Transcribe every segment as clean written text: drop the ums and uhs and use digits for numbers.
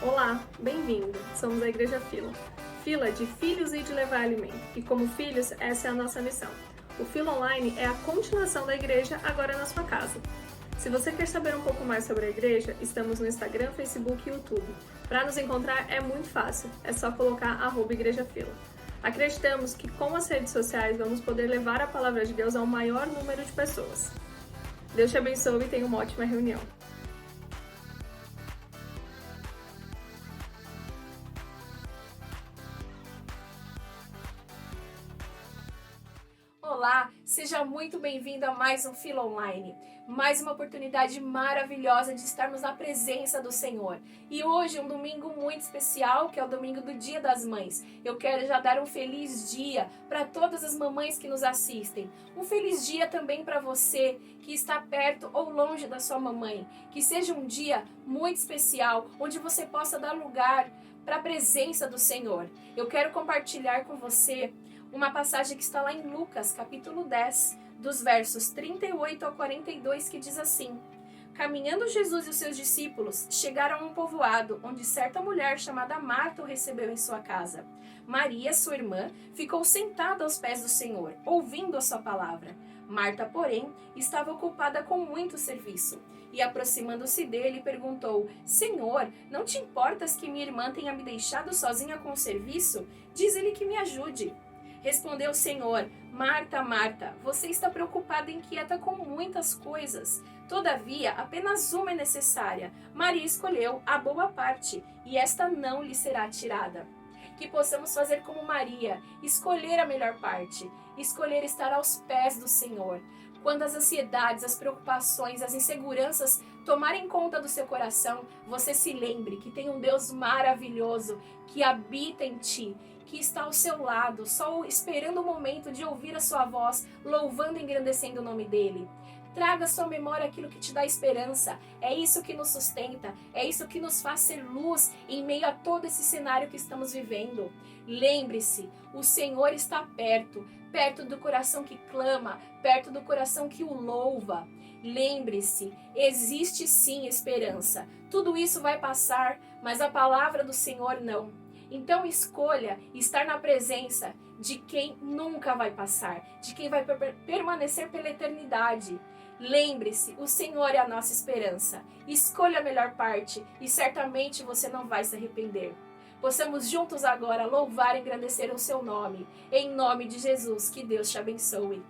Olá, bem-vindo! Somos a Igreja Fila. Fila de filhos e de levar alimento. E como filhos, essa é a nossa missão. O Fila Online é a continuação da igreja agora na sua casa. Se você quer saber um pouco mais sobre a igreja, estamos no Instagram, Facebook e YouTube. Para nos encontrar é muito fácil, é só colocar @igrejafila. Acreditamos que com as redes sociais vamos poder levar a palavra de Deus ao maior número de pessoas. Deus te abençoe e tenha uma ótima reunião. Olá, seja muito bem-vindo a mais um Fila Online, mais uma oportunidade maravilhosa de estarmos na presença do Senhor. E hoje é um domingo muito especial, que é o domingo do Dia das Mães. Eu quero já dar um feliz dia para todas as mamães que nos assistem. Um feliz dia também para você que está perto ou longe da sua mamãe. Que seja um dia muito especial, onde você possa dar lugar para a presença do Senhor. Eu quero compartilhar com você uma passagem que está lá em Lucas, capítulo 10, dos versos 38 a 42, que diz assim: Caminhando Jesus e os seus discípulos chegaram a um povoado, onde certa mulher chamada Marta o recebeu em sua casa. Maria, sua irmã, ficou sentada aos pés do Senhor, ouvindo a sua palavra. Marta, porém, estava ocupada com muito serviço. E aproximando-se dele, perguntou: Senhor, não te importas que minha irmã tenha me deixado sozinha com o serviço? Diz-lhe que me ajude. Respondeu o Senhor: Marta, Marta, você está preocupada e inquieta com muitas coisas. Todavia, apenas uma é necessária. Maria escolheu a boa parte, e esta não lhe será tirada. Que possamos fazer como Maria, escolher a melhor parte, escolher estar aos pés do Senhor. Quando as ansiedades, as preocupações, as inseguranças tomarem conta do seu coração, você se lembre que tem um Deus maravilhoso que habita em ti, que está ao seu lado, só esperando o momento de ouvir a sua voz, louvando e engrandecendo o nome dele. Traga à sua memória aquilo que te dá esperança. É isso que nos sustenta, é isso que nos faz ser luz em meio a todo esse cenário que estamos vivendo. Lembre-se, o Senhor está perto, perto do coração que clama, perto do coração que o louva. Lembre-se, existe sim esperança. Tudo isso vai passar, mas a palavra do Senhor não. Então escolha estar na presença de quem nunca vai passar, de quem vai permanecer pela eternidade. Lembre-se, o Senhor é a nossa esperança. Escolha a melhor parte e certamente você não vai se arrepender. Possamos juntos agora louvar e engrandecer o seu nome. Em nome de Jesus, que Deus te abençoe.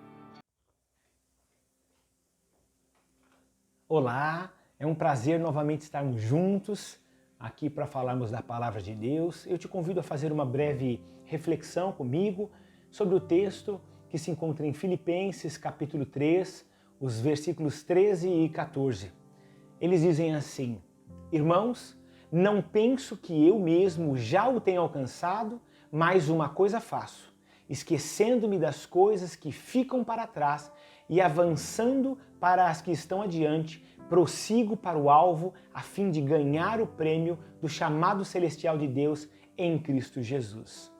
Olá, é um prazer novamente estarmos juntos aqui para falarmos da Palavra de Deus. Eu te convido a fazer uma breve reflexão comigo sobre o texto que se encontra em Filipenses capítulo 3, os versículos 13 e 14. Eles dizem assim: Irmãos, não penso que eu mesmo já o tenha alcançado, mas uma coisa faço, esquecendo-me das coisas que ficam para trás e avançando para as que estão adiante, prossigo para o alvo a fim de ganhar o prêmio do chamado celestial de Deus em Cristo Jesus.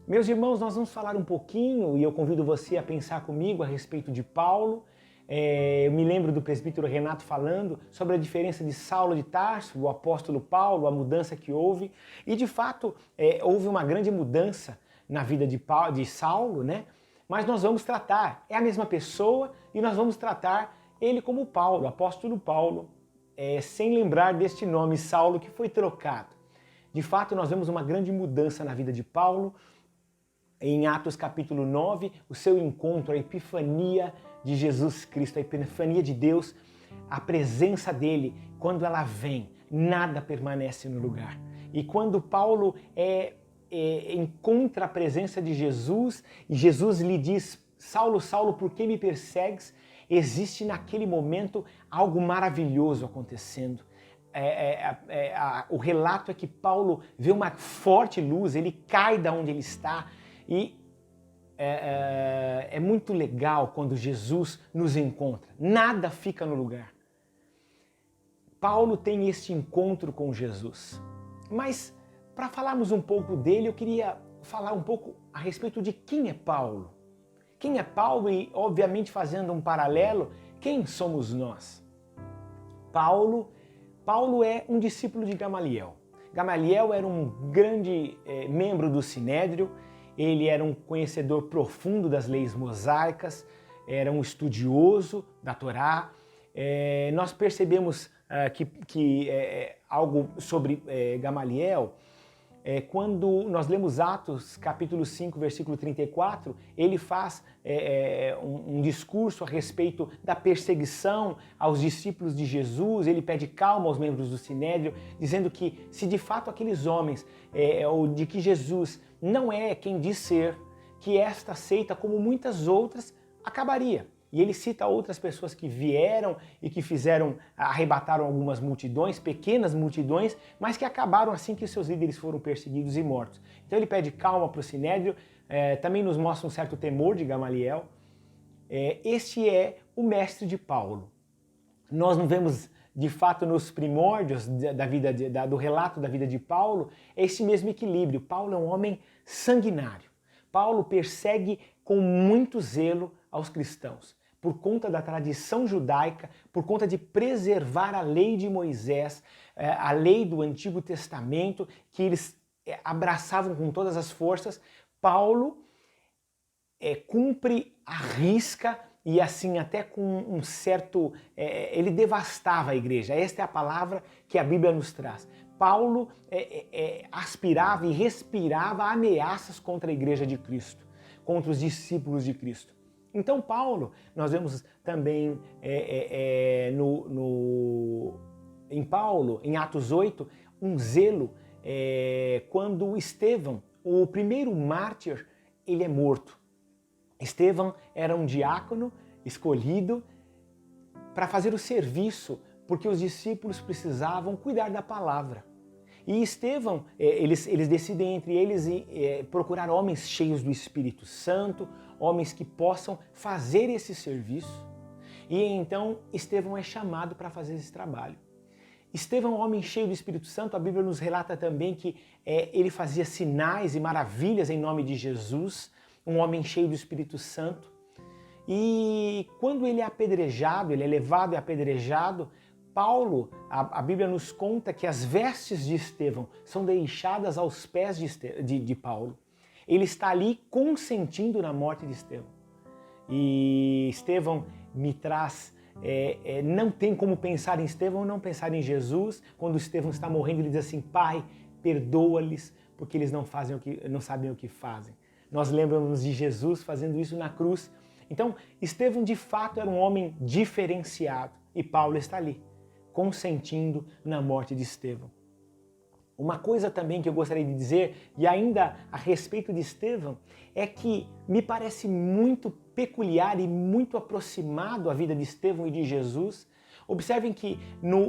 Meus irmãos, nós vamos falar um pouquinho, e eu convido você a pensar comigo a respeito de Paulo. Eu me lembro do presbítero Renato falando sobre a diferença de Saulo de Tarso, o apóstolo Paulo, a mudança que houve. E de fato, houve uma grande mudança na vida de Saulo, né? Mas nós vamos tratar, é a mesma pessoa, e nós vamos tratar ele como Paulo, apóstolo Paulo, sem lembrar deste nome Saulo que foi trocado. De fato, nós vemos uma grande mudança na vida de Paulo. Em Atos capítulo 9, o seu encontro, a epifania de Jesus Cristo, a epifania de Deus, a presença dele, quando ela vem, nada permanece no lugar. E quando Paulo encontra a presença de Jesus, e Jesus lhe diz: Saulo, Saulo, por que me persegues? Existe naquele momento algo maravilhoso acontecendo. O relato é que Paulo vê uma forte luz, ele cai da onde ele está, e é muito legal quando Jesus nos encontra. Nada fica no lugar. Paulo tem este encontro com Jesus. Mas para falarmos um pouco dele, eu queria falar um pouco a respeito de quem é Paulo. Quem é Paulo e, obviamente, fazendo um paralelo, quem somos nós? Paulo é um discípulo de Gamaliel. Gamaliel era um grande membro do Sinédrio, ele era um conhecedor profundo das leis mosaicas, era um estudioso da Torá. Nós percebemos algo sobre Gamaliel. Quando nós lemos Atos, capítulo 5, versículo 34, ele faz um discurso a respeito da perseguição aos discípulos de Jesus, ele pede calma aos membros do Sinédrio, dizendo que se de fato aqueles homens, ou de que Jesus não é quem diz ser, que esta seita, como muitas outras, acabaria. E ele cita outras pessoas que vieram e que arrebataram algumas multidões, pequenas multidões, mas que acabaram assim que seus líderes foram perseguidos e mortos. Então ele pede calma para o Sinédrio, também nos mostra um certo temor de Gamaliel. Este é o mestre de Paulo. Nós não vemos, de fato, nos primórdios do relato da vida de Paulo, esse mesmo equilíbrio. Paulo é um homem sanguinário. Paulo persegue com muito zelo aos cristãos, por conta da tradição judaica, por conta de preservar a lei de Moisés, a lei do Antigo Testamento, que eles abraçavam com todas as forças. Paulo cumpre à risca e assim até com um certo... ele devastava a igreja. Esta é a palavra que a Bíblia nos traz. Paulo aspirava e respirava ameaças contra a igreja de Cristo, contra os discípulos de Cristo. Então Paulo, nós vemos também em Paulo, em Atos 8, um zelo quando Estevão, o primeiro mártir, ele é morto. Estevão era um diácono escolhido para fazer o serviço, porque os discípulos precisavam cuidar da palavra. E Estevão, eles decidem entre eles procurar homens cheios do Espírito Santo, homens que possam fazer esse serviço. E então Estevão é chamado para fazer esse trabalho. Estevão, um homem cheio do Espírito Santo, a Bíblia nos relata também que ele fazia sinais e maravilhas em nome de Jesus, um homem cheio do Espírito Santo. E quando ele é apedrejado, ele é levado e apedrejado, Paulo, a Bíblia nos conta que as vestes de Estevão são deixadas aos pés de Paulo. Ele está ali consentindo na morte de Estevão. E Estevão me traz, não tem como pensar em Estevão ou não pensar em Jesus. Quando Estevão está morrendo, ele diz assim: Pai, perdoa-lhes, porque eles não sabem o que fazem. Nós lembramos de Jesus fazendo isso na cruz. Então, Estevão de fato era um homem diferenciado e Paulo está ali, consentindo na morte de Estevão. Uma coisa também que eu gostaria de dizer, e ainda a respeito de Estevão, é que me parece muito peculiar e muito aproximado a vida de Estevão e de Jesus. Observem que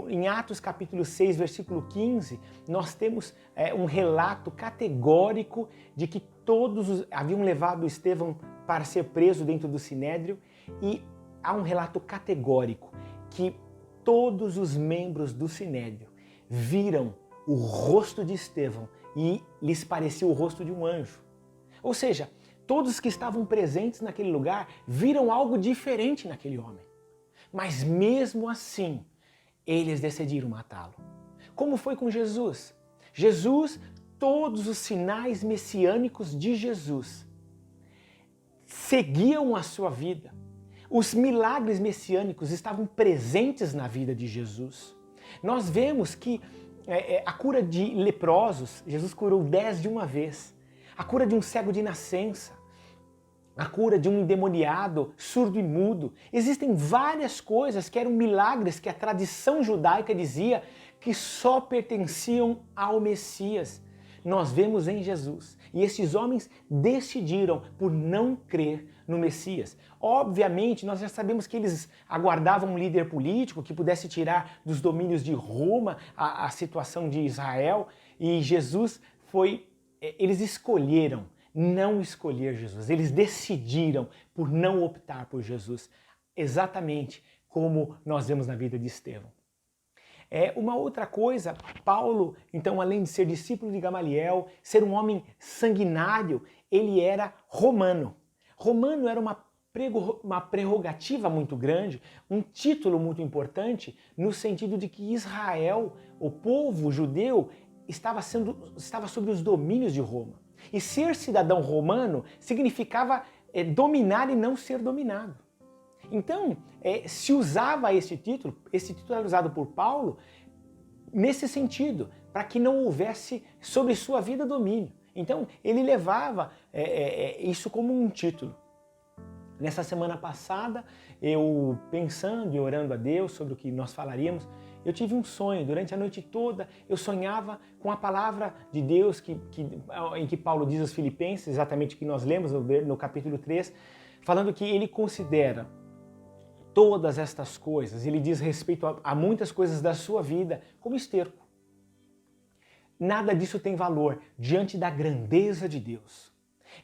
em Atos capítulo 6, versículo 15, nós temos um relato categórico de que todos haviam levado Estevão para ser preso dentro do Sinédrio, e há um relato categórico que todos os membros do Sinédrio viram o rosto de Estevão e lhes parecia o rosto de um anjo. Ou seja, todos que estavam presentes naquele lugar viram algo diferente naquele homem. Mas mesmo assim, eles decidiram matá-lo. Como foi com Jesus? Jesus, todos os sinais messiânicos de Jesus seguiam a sua vida. Os milagres messiânicos estavam presentes na vida de Jesus. Nós vemos que a cura de leprosos, Jesus curou 10 de uma vez. A cura de um cego de nascença. A cura de um endemoniado, surdo e mudo. Existem várias coisas que eram milagres que a tradição judaica dizia que só pertenciam ao Messias. Nós vemos em Jesus. E esses homens decidiram por não crer no Messias. Obviamente, nós já sabemos que eles aguardavam um líder político que pudesse tirar dos domínios de Roma a situação de Israel. E Jesus eles escolheram não escolher Jesus. Eles decidiram por não optar por Jesus. Exatamente como nós vemos na vida de Estevão. Uma outra coisa, Paulo, então, além de ser discípulo de Gamaliel, ser um homem sanguinário, ele era romano. Romano era uma prerrogativa muito grande, um título muito importante, no sentido de que Israel, o povo judeu, estava sob os domínios de Roma. E ser cidadão romano significava dominar e não ser dominado. Então, se usava esse título era usado por Paulo nesse sentido, para que não houvesse sobre sua vida domínio. Então, ele levava isso como um título. Nessa semana passada, eu pensando e orando a Deus sobre o que nós falaríamos, eu tive um sonho. Durante a noite toda, eu sonhava com a palavra de Deus em que Paulo diz aos Filipenses, exatamente o que nós lemos no capítulo 3, falando que ele considera todas estas coisas, ele diz respeito a muitas coisas da sua vida como esterco. Nada disso tem valor diante da grandeza de Deus.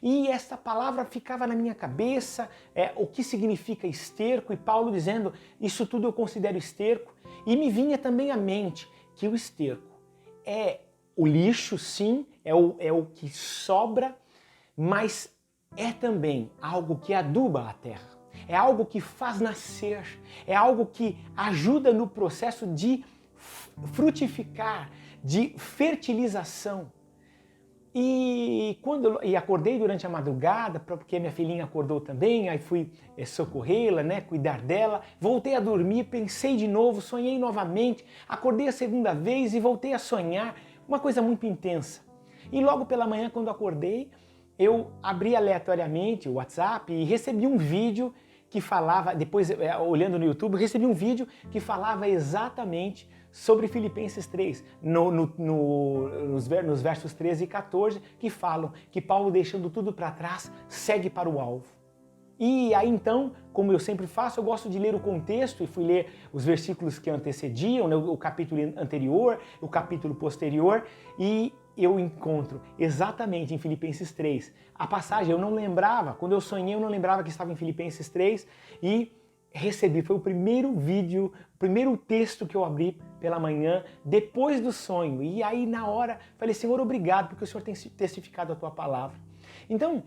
E essa palavra ficava na minha cabeça, o que significa esterco, e Paulo dizendo, isso tudo eu considero esterco, e me vinha também à mente que o esterco é o lixo, sim, é o que sobra, mas é também algo que aduba a terra, é algo que faz nascer, é algo que ajuda no processo de frutificar, de fertilização. E quando eu acordei durante a madrugada, porque minha filhinha acordou também, aí fui socorrê-la, cuidar dela, voltei a dormir, pensei de novo, sonhei novamente, acordei a segunda vez e voltei a sonhar, uma coisa muito intensa. E logo pela manhã, quando acordei, eu abri aleatoriamente o WhatsApp e recebi um vídeo que falava, depois olhando no YouTube, recebi um vídeo que falava exatamente sobre Filipenses 3, nos versos 13 e 14, que falam que Paulo, deixando tudo para trás, segue para o alvo. E aí então, como eu sempre faço, eu gosto de ler o contexto e fui ler os versículos que antecediam, o capítulo anterior, o capítulo posterior, e eu encontro exatamente em Filipenses 3 a passagem. Eu não lembrava, quando eu sonhei, eu não lembrava que estava em Filipenses 3 e recebi, foi o primeiro vídeo, o primeiro texto que eu abri pela manhã, depois do sonho. E aí na hora, falei, Senhor, obrigado, porque o Senhor tem testificado a tua palavra. Então,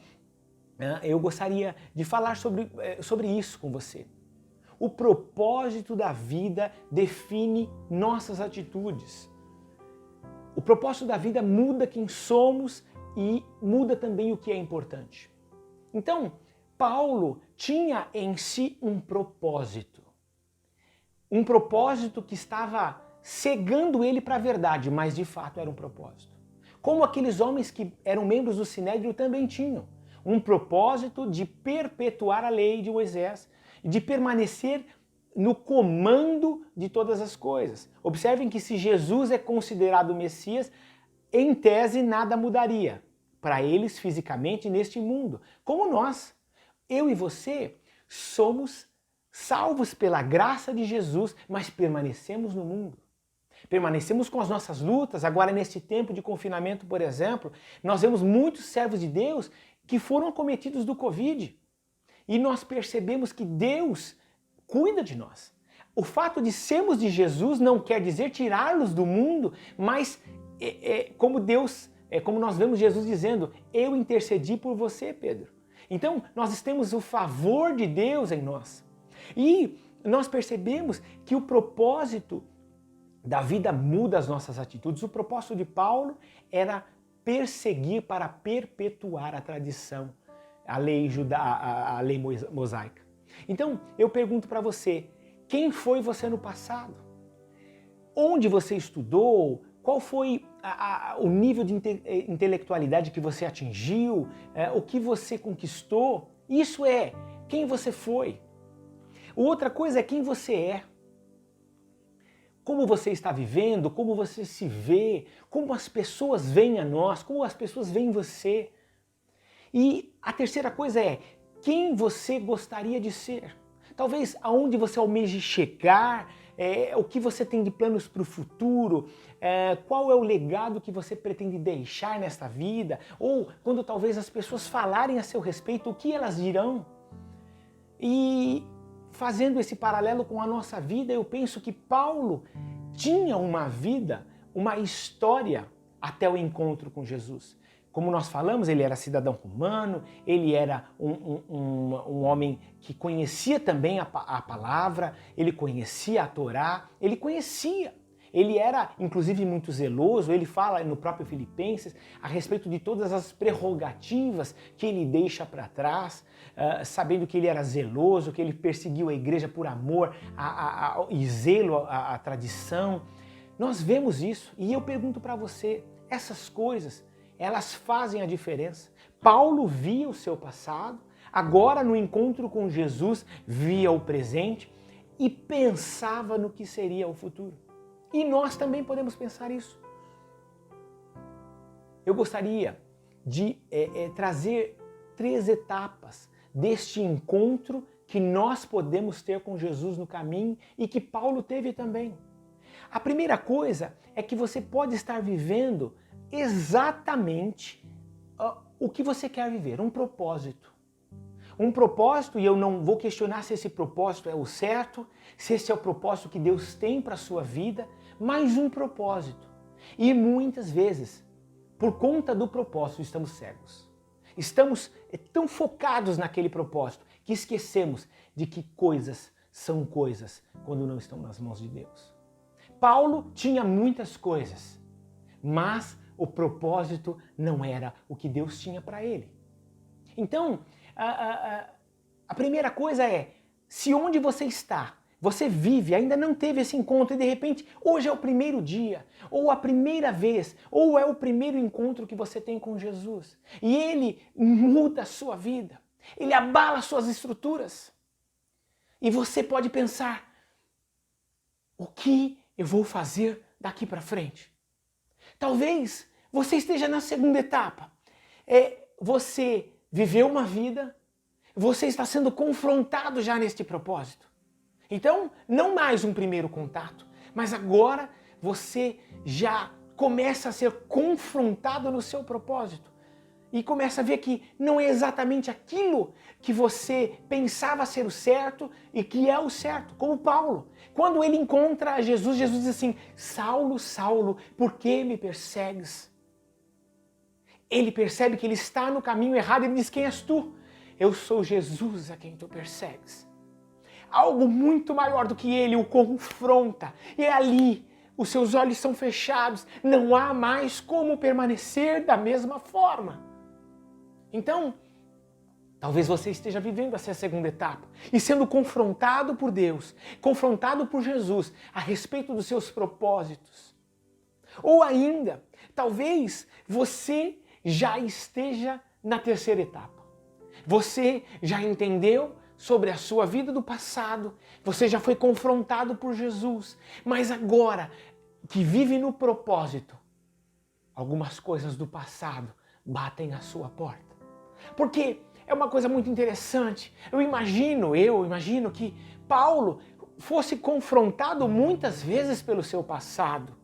eu gostaria de falar sobre isso com você. O propósito da vida define nossas atitudes. O propósito da vida muda quem somos e muda também o que é importante. Então, Paulo tinha em si um propósito que estava cegando ele para a verdade, mas de fato era um propósito. Como aqueles homens que eram membros do Sinédrio também tinham um propósito de perpetuar a lei de Moisés, de permanecer no comando de todas as coisas. Observem que se Jesus é considerado o Messias, em tese nada mudaria para eles fisicamente neste mundo. Como nós, eu e você, somos salvos pela graça de Jesus, mas permanecemos no mundo. Permanecemos com as nossas lutas. Agora, nesse tempo de confinamento, por exemplo, nós vemos muitos servos de Deus que foram acometidos do Covid. E nós percebemos que Deus cuida de nós. O fato de sermos de Jesus não quer dizer tirá-los do mundo, mas como nós vemos Jesus dizendo, eu intercedi por você, Pedro. Então, nós temos o favor de Deus em nós. E nós percebemos que o propósito da vida muda as nossas atitudes. O propósito de Paulo era perseguir para perpetuar a tradição, a lei mosaica. Então, eu pergunto para você, quem foi você no passado? Onde você estudou? Qual foi o nível de intelectualidade que você atingiu? O que você conquistou? Isso é quem você foi. Outra coisa é quem você é. Como você está vivendo, como você se vê, como as pessoas veem a nós, como as pessoas veem você. E a terceira coisa é quem você gostaria de ser. Talvez aonde você almeje chegar, o que você tem de planos para o futuro, qual é o legado que você pretende deixar nesta vida, ou quando talvez as pessoas falarem a seu respeito, o que elas dirão. E fazendo esse paralelo com a nossa vida, eu penso que Paulo tinha uma vida, uma história até o encontro com Jesus. Como nós falamos, ele era cidadão romano, ele era um homem que conhecia também a palavra, ele conhecia a Torá, ele conhecia. Ele era, inclusive, muito zeloso. Ele fala no próprio Filipenses a respeito de todas as prerrogativas que ele deixa para trás, sabendo que ele era zeloso, que ele perseguiu a igreja por amor e zelo à tradição. Nós vemos isso e eu pergunto para você, essas coisas, elas fazem a diferença? Paulo via o seu passado, agora no encontro com Jesus via o presente e pensava no que seria o futuro. E nós também podemos pensar isso. Eu gostaria de trazer 3 etapas deste encontro que nós podemos ter com Jesus no caminho e que Paulo teve também. A primeira coisa é que você pode estar vivendo exatamente o que você quer viver, um propósito. Um propósito, e eu não vou questionar se esse propósito é o certo, se esse é o propósito que Deus tem para a sua vida, mas um propósito. E muitas vezes, por conta do propósito, estamos cegos. Estamos tão focados naquele propósito que esquecemos de que coisas são coisas quando não estão nas mãos de Deus. Paulo tinha muitas coisas, mas o propósito não era o que Deus tinha para ele. Então, a primeira coisa é, se onde você está, você vive, ainda não teve esse encontro e de repente hoje é o primeiro dia, ou a primeira vez, ou é o primeiro encontro que você tem com Jesus. E Ele muda a sua vida, Ele abala as suas estruturas. E você pode pensar, o que eu vou fazer daqui para frente? Talvez você esteja na segunda etapa. Você viveu uma vida, você está sendo confrontado já neste propósito. Então, não mais um primeiro contato, mas agora você já começa a ser confrontado no seu propósito. E começa a ver que não é exatamente aquilo que você pensava ser o certo e que é o certo, como Paulo. Quando ele encontra Jesus, Jesus diz assim, Saulo, Saulo, por que me persegues? Ele percebe que ele está no caminho errado e ele diz, quem és tu? Eu sou Jesus a quem tu persegues. Algo muito maior do que ele o confronta. E é ali, os seus olhos são fechados, não há mais como permanecer da mesma forma. Então, talvez você esteja vivendo essa segunda etapa e sendo confrontado por Deus, confrontado por Jesus a respeito dos seus propósitos. Ou ainda, talvez você já esteja na terceira etapa. Você já entendeu sobre a sua vida do passado, você já foi confrontado por Jesus, mas agora que vive no propósito, algumas coisas do passado batem à sua porta. Porque é uma coisa muito interessante. Eu imagino que Paulo fosse confrontado muitas vezes pelo seu passado.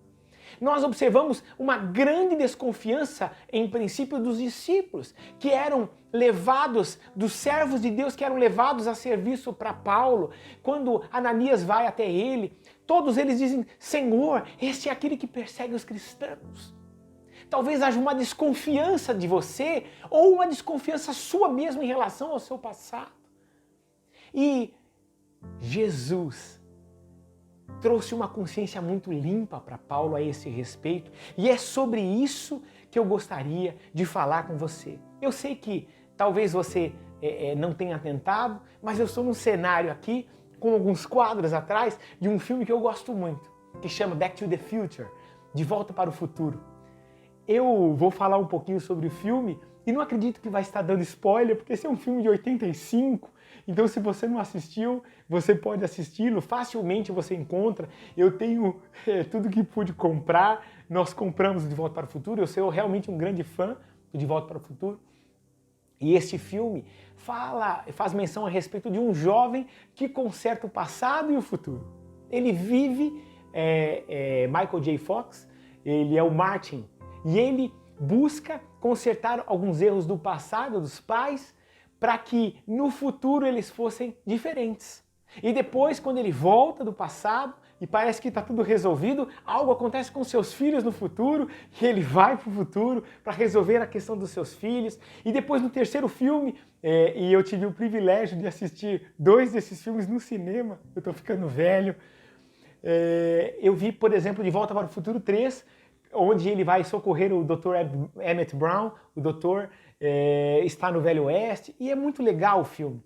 Nós observamos uma grande desconfiança, em princípio, dos discípulos, que eram levados, dos servos de Deus que eram levados a serviço para Paulo. Quando Ananias vai até ele, todos eles dizem, Senhor, este é aquele que persegue os cristãos. Talvez haja uma desconfiança de você, ou uma desconfiança sua mesmo em relação ao seu passado. E Jesus trouxe uma consciência muito limpa para Paulo a esse respeito, e é sobre isso que eu gostaria de falar com você. Eu sei que talvez você não tenha tentado, mas eu estou num cenário aqui, com alguns quadros atrás, de um filme que eu gosto muito, que chama Back to the Future, De Volta para o Futuro. Eu vou falar um pouquinho sobre o filme, e não acredito que vai estar dando spoiler, porque esse é um filme de 85, então se você não assistiu, você pode assisti-lo, facilmente você encontra. Eu tenho tudo que pude comprar, nós compramos De Volta para o Futuro, eu sou realmente um grande fã do De Volta para o Futuro. E este filme faz menção a respeito de um jovem que conserta o passado e o futuro. Ele vive, Michael J. Fox, ele é o Martin, e ele busca consertar alguns erros do passado, dos pais, para que no futuro eles fossem diferentes. E depois, quando ele volta do passado e parece que está tudo resolvido, algo acontece com seus filhos no futuro, e ele vai para o futuro para resolver a questão dos seus filhos. E depois no terceiro filme, e eu tive o privilégio de assistir 2 desses filmes no cinema, eu estou ficando velho, Eu vi, por exemplo, De Volta para o Futuro 3, onde ele vai socorrer o Dr. Emmett Brown, o doutor está no Velho Oeste, e é muito legal o filme.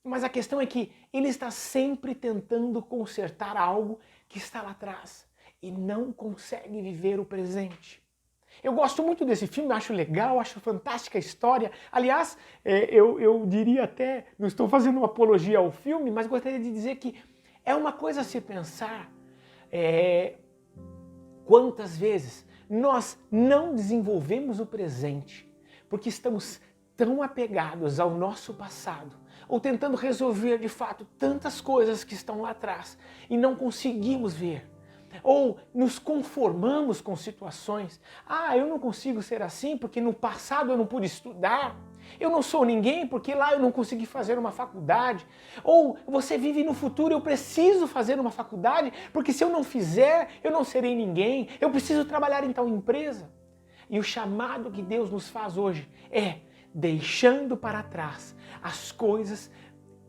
Mas a questão é que ele está sempre tentando consertar algo que está lá atrás e não consegue viver o presente. Eu gosto muito desse filme, acho legal, acho fantástica a história. Aliás, eu diria até, não estou fazendo uma apologia ao filme, mas gostaria de dizer que é uma coisa a se pensar quantas vezes nós não desenvolvemos o presente porque estamos tão apegados ao nosso passado ou tentando resolver de fato tantas coisas que estão lá atrás e não conseguimos ver. Ou nos conformamos com situações. Eu não consigo ser assim porque no passado eu não pude estudar. Eu não sou ninguém porque lá eu não consegui fazer uma faculdade. Ou você vive no futuro, eu preciso fazer uma faculdade porque se eu não fizer, eu não serei ninguém. Eu preciso trabalhar em tal empresa. E o chamado que Deus nos faz hoje é deixando para trás as coisas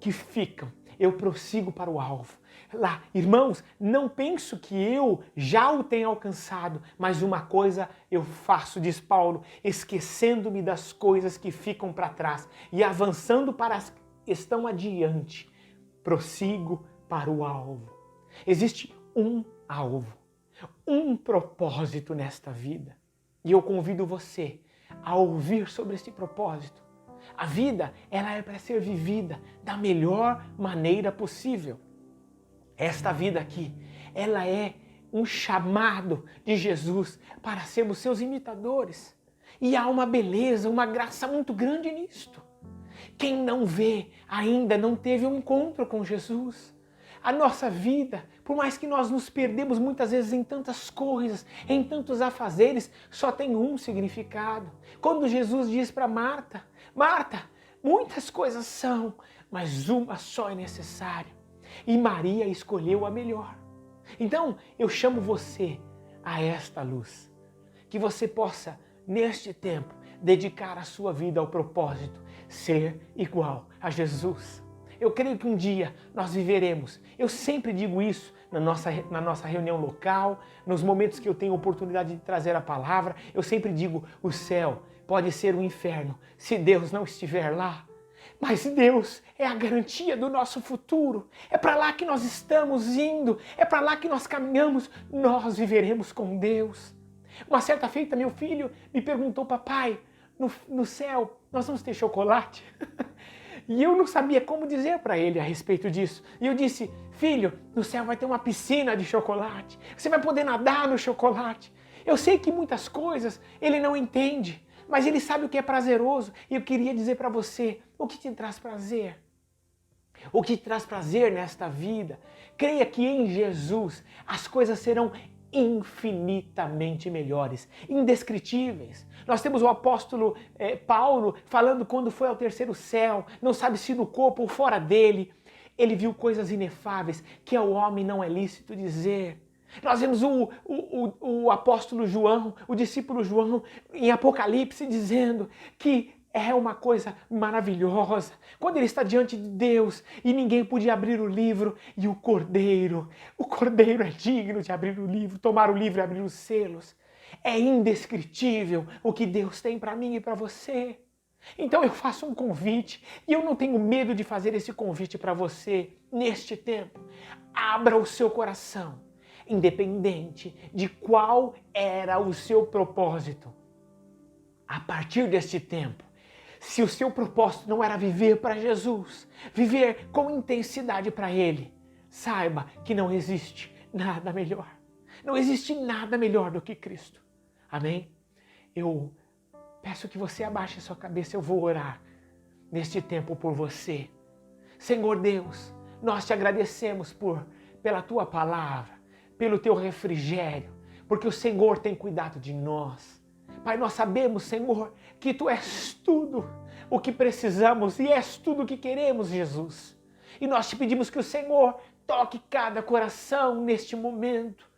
que ficam. Eu prossigo para o alvo. Lá, irmãos, não penso que eu já o tenha alcançado, mas uma coisa eu faço, diz Paulo, esquecendo-me das coisas que ficam para trás e avançando para as que estão adiante, prossigo para o alvo. Existe um alvo, um propósito nesta vida. E eu convido você a ouvir sobre esse propósito. A vida, ela é para ser vivida da melhor maneira possível. Esta vida aqui, ela é um chamado de Jesus para sermos seus imitadores. E há uma beleza, uma graça muito grande nisto. Quem não vê ainda não teve um encontro com Jesus. A nossa vida, por mais que nós nos perdemos muitas vezes em tantas coisas, em tantos afazeres, só tem um significado. Quando Jesus diz para Marta, Marta, muitas coisas são, mas uma só é necessária. E Maria escolheu a melhor. Então, eu chamo você a esta luz. Que você possa, neste tempo, dedicar a sua vida ao propósito, ser igual a Jesus. Eu creio que um dia nós viveremos. Eu sempre digo isso na nossa reunião local, nos momentos que eu tenho oportunidade de trazer a palavra. Eu sempre digo, o céu pode ser um inferno se Deus não estiver lá. Mas Deus é a garantia do nosso futuro. É para lá que nós estamos indo. É para lá que nós caminhamos. Nós viveremos com Deus. Uma certa feita, meu filho me perguntou, papai, no céu nós vamos ter chocolate? E eu não sabia como dizer para ele a respeito disso. E eu disse, filho, no céu vai ter uma piscina de chocolate. Você vai poder nadar no chocolate. Eu sei que muitas coisas ele não entende. Mas ele sabe o que é prazeroso. E eu queria dizer para você, o que te traz prazer? O que te traz prazer nesta vida? Creia que em Jesus as coisas serão infinitamente melhores, indescritíveis. Nós temos o apóstolo Paulo falando quando foi ao terceiro céu, não sabe se no corpo ou fora dele. Ele viu coisas inefáveis que ao homem não é lícito dizer. Nós vemos o apóstolo João, o discípulo João, em Apocalipse, dizendo que é uma coisa maravilhosa. Quando ele está diante de Deus e ninguém podia abrir o livro, e o Cordeiro é digno de abrir o livro, tomar o livro e abrir os selos. É indescritível o que Deus tem para mim e para você. Então eu faço um convite, e eu não tenho medo de fazer esse convite para você neste tempo. Abra o seu coração. Independente de qual era o seu propósito. A partir deste tempo, se o seu propósito não era viver para Jesus, viver com intensidade para Ele, saiba que não existe nada melhor. Não existe nada melhor do que Cristo. Amém? Eu peço que você abaixe a sua cabeça, eu vou orar neste tempo por você. Senhor Deus, nós te agradecemos pela Tua palavra, pelo Teu refrigério, porque o Senhor tem cuidado de nós. Pai, nós sabemos, Senhor, que Tu és tudo o que precisamos e és tudo o que queremos, Jesus. E nós te pedimos que o Senhor toque cada coração neste momento.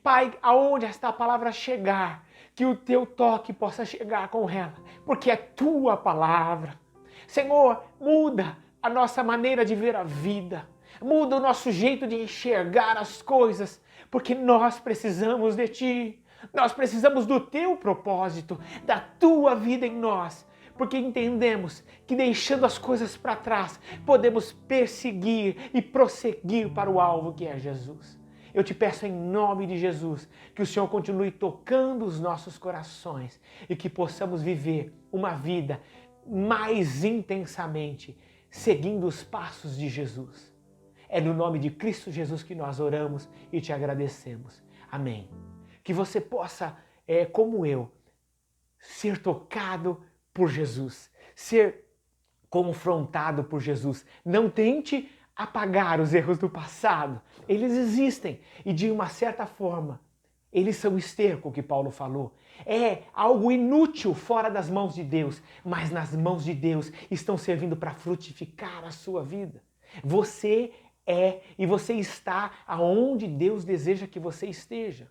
Pai, aonde esta palavra chegar, que o Teu toque possa chegar com ela, porque é Tua palavra. Senhor, muda a nossa maneira de ver a vida. Muda o nosso jeito de enxergar as coisas. porque nós precisamos de Ti. Nós precisamos do Teu propósito, da Tua vida em nós, porque entendemos que deixando as coisas para trás, podemos perseguir e prosseguir para o alvo que é Jesus. Eu te peço em nome de Jesus que o Senhor continue tocando os nossos corações e que possamos viver uma vida mais intensamente seguindo os passos de Jesus. É no nome de Cristo Jesus que nós oramos e te agradecemos. Amém. Que você possa, como eu, ser tocado por Jesus, ser confrontado por Jesus. Não tente apagar os erros do passado. Eles existem e de uma certa forma, eles são esterco, que Paulo falou. É algo inútil fora das mãos de Deus, mas nas mãos de Deus estão servindo para frutificar a sua vida. Você é e você está aonde Deus deseja que você esteja.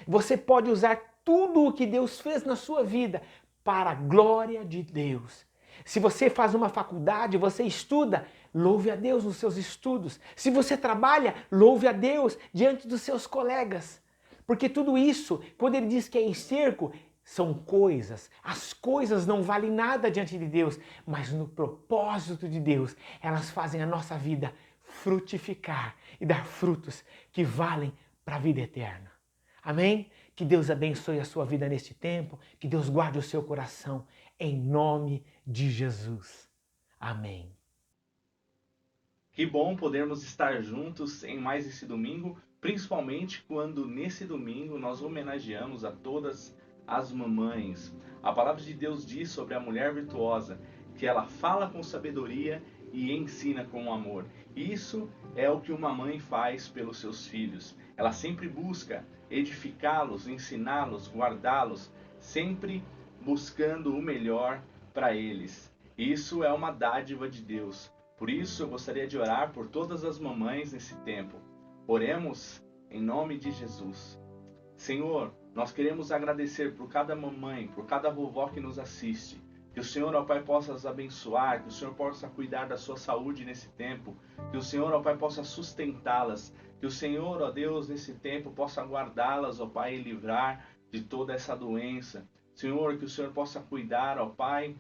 Você pode usar tudo o que Deus fez na sua vida para a glória de Deus. Se você faz uma faculdade, você estuda, louve a Deus nos seus estudos. Se você trabalha, louve a Deus diante dos seus colegas. Porque tudo isso, quando ele diz que é esterco, são coisas. As coisas não valem nada diante de Deus, mas no propósito de Deus, elas fazem a nossa vida frutificar e dar frutos que valem para a vida eterna. Amém? Que Deus abençoe a sua vida neste tempo, que Deus guarde o seu coração, em nome de Jesus. Amém. Que bom podermos estar juntos em mais esse domingo, principalmente quando nesse domingo nós homenageamos a todas as mamães. A palavra de Deus diz sobre a mulher virtuosa que ela fala com sabedoria e ensina com amor. Isso é o que uma mãe faz pelos seus filhos. Ela sempre busca edificá-los, ensiná-los, guardá-los, sempre buscando o melhor para eles. Isso é uma dádiva de Deus. Por isso eu gostaria de orar por todas as mamães nesse tempo. Oremos em nome de Jesus. Senhor, nós queremos agradecer por cada mamãe, por cada vovó que nos assiste. Que o Senhor, ó Pai, possa as abençoar, que o Senhor possa cuidar da sua saúde nesse tempo, que o Senhor, ó Pai, possa sustentá-las, que o Senhor, ó Deus, nesse tempo possa guardá-las, ó Pai, e livrar de toda essa doença. Senhor, que o Senhor possa cuidar, ó Pai,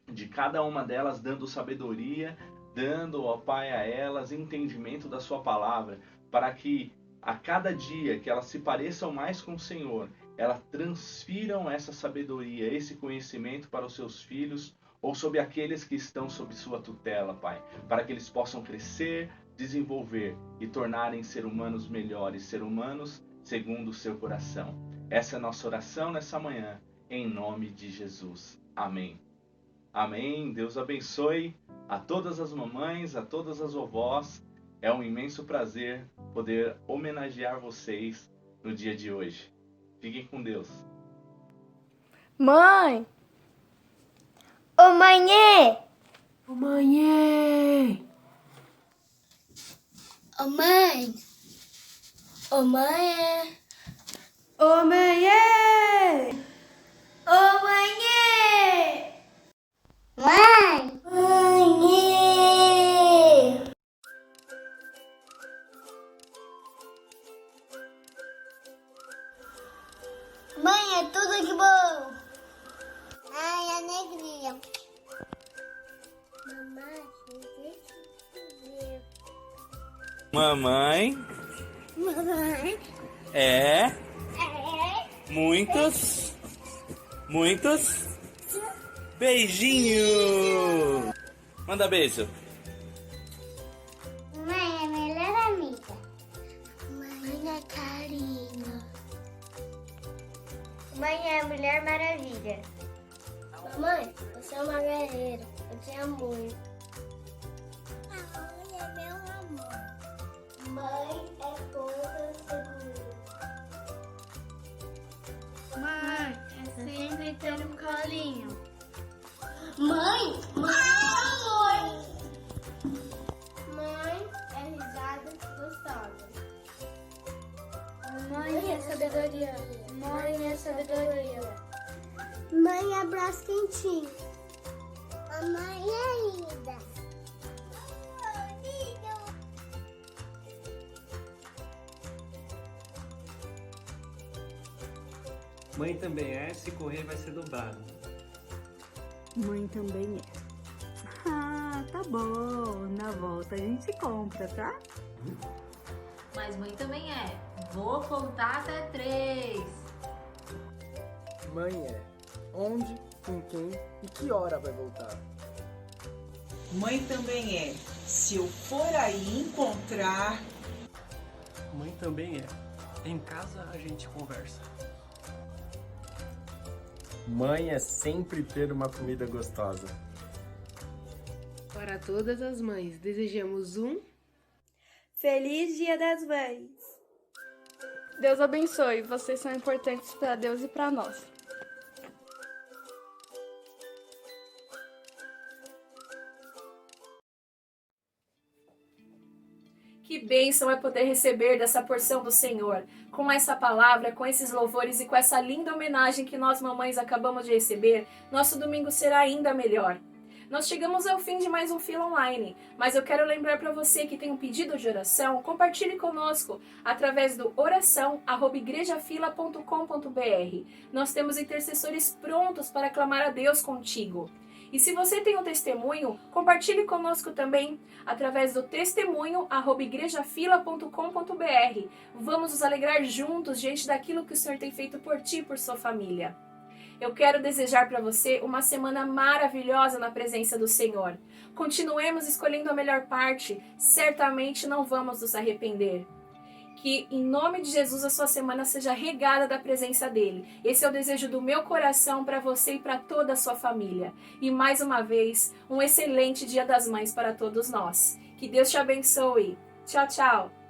de cada uma delas, dando sabedoria, dando, ó Pai, a elas entendimento da sua palavra, para que a cada dia que elas se pareçam mais com o Senhor, elas transfiram essa sabedoria, esse conhecimento para os seus filhos ou sobre aqueles que estão sob sua tutela, Pai, para que eles possam crescer, desenvolver e tornarem ser humanos melhores, ser humanos segundo o seu coração. Essa é a nossa oração nessa manhã, em nome de Jesus. Amém. Amém. Deus abençoe a todas as mamães, a todas as vovós. É um imenso prazer poder homenagear vocês no dia de hoje. Fiquem com Deus. Mãe! Ô mãe! Ô mãe! Ô mãe! Ô mãe! Ô mãe! Ô mãe! Mãe! Mãe! Mãe, é tudo de bom! Ai, alegria! Mamãe, deixa eu ver. Mamãe Mamãe, é é muitos beijinhos. Manda beijo. mãe, é melhor amiga. Mãe é carinho. Mãe é a Mulher Maravilha. Mamãe, você é uma guerreira. Eu te amo muito. A mãe é meu amor. Mãe é toda segura. Mãe, é sempre ter um colinho. Mãe, amor. Mãe é risada gostosa. Mãe é sabedoria. Mãe é sabedoria. Mãe é abraço quentinho. A mãe é linda. Mãe também é, se correr vai ser dobrado. Mãe também é. Ah, tá bom. Na volta a gente compra, tá? Mas mãe também é. Vou contar até 3. Mãe é. Onde, com quem e que hora vai voltar? Mãe também é. Se eu for aí encontrar... Mãe também é. Em casa a gente conversa. Mãe é sempre ter uma comida gostosa. Para todas as mães, desejamos um Feliz Dia das Mães! Deus abençoe, vocês são importantes para Deus e para nós. Que bênção é poder receber dessa porção do Senhor, com essa palavra, com esses louvores e com essa linda homenagem que nós mamães acabamos de receber. Nosso domingo será ainda melhor. Nós chegamos ao fim de mais um Fila Online, mas eu quero lembrar para você que tem um pedido de oração, compartilhe conosco através do oração@igrejafila.com.br. Nós temos intercessores prontos para clamar a Deus contigo. E se você tem um testemunho, compartilhe conosco também através do testemunho@igrejafila.com.br. Vamos nos alegrar juntos diante daquilo que o Senhor tem feito por ti e por sua família. Eu quero desejar para você uma semana maravilhosa na presença do Senhor. Continuemos escolhendo a melhor parte, certamente não vamos nos arrepender. Que em nome de Jesus a sua semana seja regada da presença dele. Esse é o desejo do meu coração para você e para toda a sua família. E mais uma vez, um excelente Dia das Mães para todos nós. Que Deus te abençoe. Tchau, tchau.